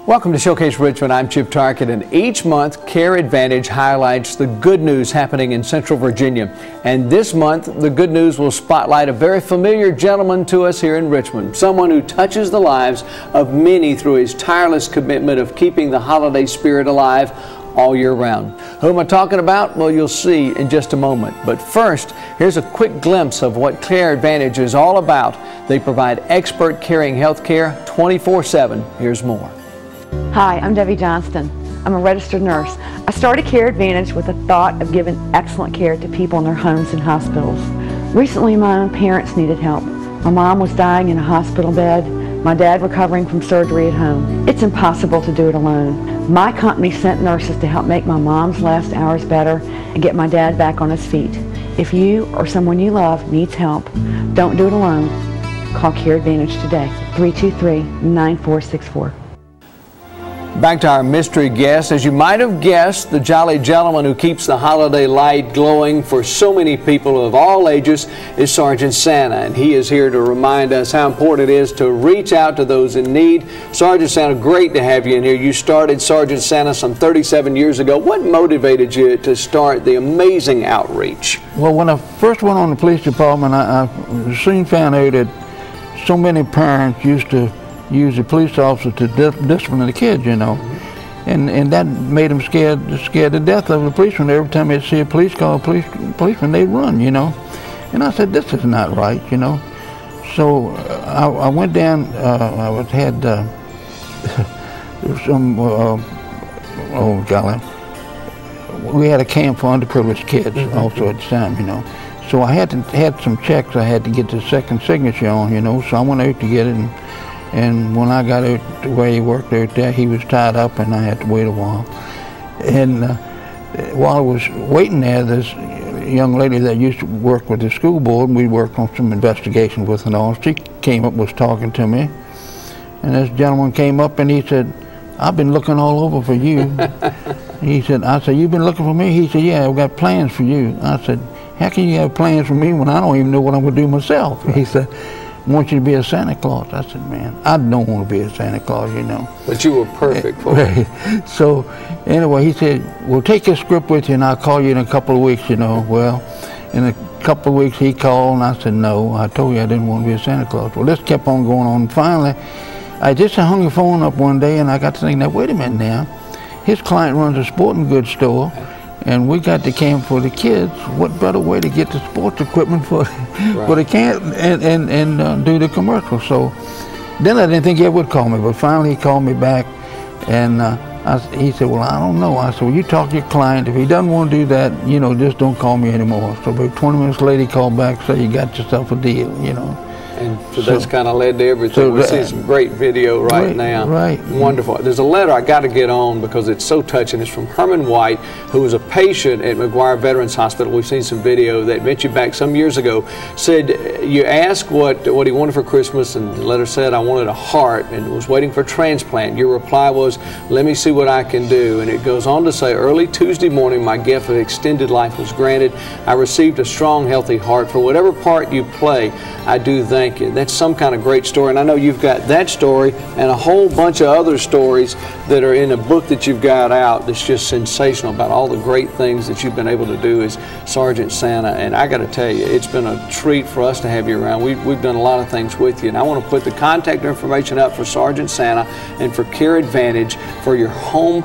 Welcome to Showcase Richmond. I'm Chip Tarkett, and each month Care Advantage highlights the good news happening in Central Virginia. And this month, the good news will spotlight a very familiar gentleman to us here in Richmond, someone who touches the lives of many through his tireless commitment of keeping the holiday spirit alive all year round. Who am I talking about? Well, you'll see in just a moment. But first, here's a quick glimpse of what Care Advantage is all about. They provide expert caring health care 24/7. Here's more. Hi, I'm Debbie Johnston. I'm a registered nurse. I started Care Advantage with the thought of giving excellent care to people in their homes and hospitals. Recently, my own parents needed help. My mom was dying in a hospital bed, my dad recovering from surgery at home. It's impossible to do it alone. My company sent nurses to help make my mom's last hours better and get my dad back on his feet. If you or someone you love needs help, don't do it alone. Call Care Advantage today, 323-9464. Back to our mystery guest. As you might have guessed, the jolly gentleman who keeps the holiday light glowing for so many people of all ages is Sergeant Santa, and he is here to remind us how important it is to reach out to those in need. Sergeant Santa, great to have you in here. You started Sergeant Santa some 37 years ago. What motivated you to start the amazing outreach? Well, when I first went on the police department, I soon found out that so many parents used to use the police officer to discipline the kids, you know, and that made them scared to death of the policeman. Every time they'd see a police car, policeman, they'd run, you know. And I said, this is not right, you know. So I went down. Had some oh golly, we had a camp for underprivileged kids also at the time, you know. So I had some checks I had to get the second signature on, you know. So I went out to get it. And when I got out to where he worked out there, he was tied up and I had to wait a while. And while I was waiting there, this young lady that used to work with the school board, and we worked on some investigations with and all, she came up, was talking to me. And this gentleman came up and he said, I've been looking all over for you. I said, you've been looking for me? He said, yeah, I've got plans for you. I said, how can you have plans for me when I don't even know what I'm going to do myself? He said, I want you to be a Santa Claus. I said, man, I don't want to be a Santa Claus, you know. But you were perfect for it. So anyway, he said, well, take your script with you and I'll call you in a couple of weeks, you know. Well, in a couple of weeks he called and I said, no, I told you I didn't want to be a Santa Claus. Well, this kept on going on. Finally, I just hung the phone up one day and I got to thinking, now, wait a minute now. His client runs a sporting goods store. And we got the camp for the kids. What better way to get the sports equipment for the camp and do the commercial? So then I didn't think he would call me, but finally he called me back, and he said, well, I don't know. I said, well, you talk to your client. If he doesn't want to do that, you know, just don't call me anymore. So about 20 minutes later, he called back and said, you got yourself a deal, you know. And so that's kind of led to everything. So we're seeing some great video right now. Right. Wonderful. There's a letter I got to get on because it's so touching. It's from Herman White, who was a patient at McGuire Veterans Hospital. We've seen some video that met you back some years ago. Said you asked what he wanted for Christmas, and the letter said, I wanted a heart and was waiting for transplant. Your reply was, let me see what I can do. And it goes on to say, early Tuesday morning, my gift of extended life was granted. I received a strong, healthy heart. For whatever part you play, I do thank you. That's some kind of great story, and I know you've got that story and a whole bunch of other stories that are in a book that you've got out that's just sensational about all the great things that you've been able to do as Sergeant Santa. And I got to tell you, it's been a treat for us to have you around. We've done a lot of things with you, and I want to put the contact information up for Sergeant Santa and for Care Advantage for your home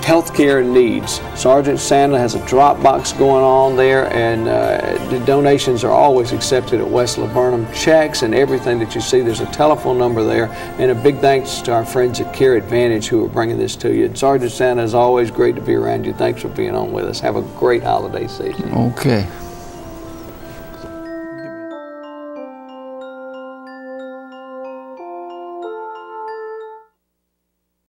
healthcare needs. Sergeant Santa has a drop box going on there, and the donations are always accepted at West Laburnum. Checks and everything that you see, there's a telephone number there, and a big thanks to our friends at Care Advantage who are bringing this to you. And Sergeant Santa, is always great to be around you. Thanks for being on with us. Have a great holiday season. Okay.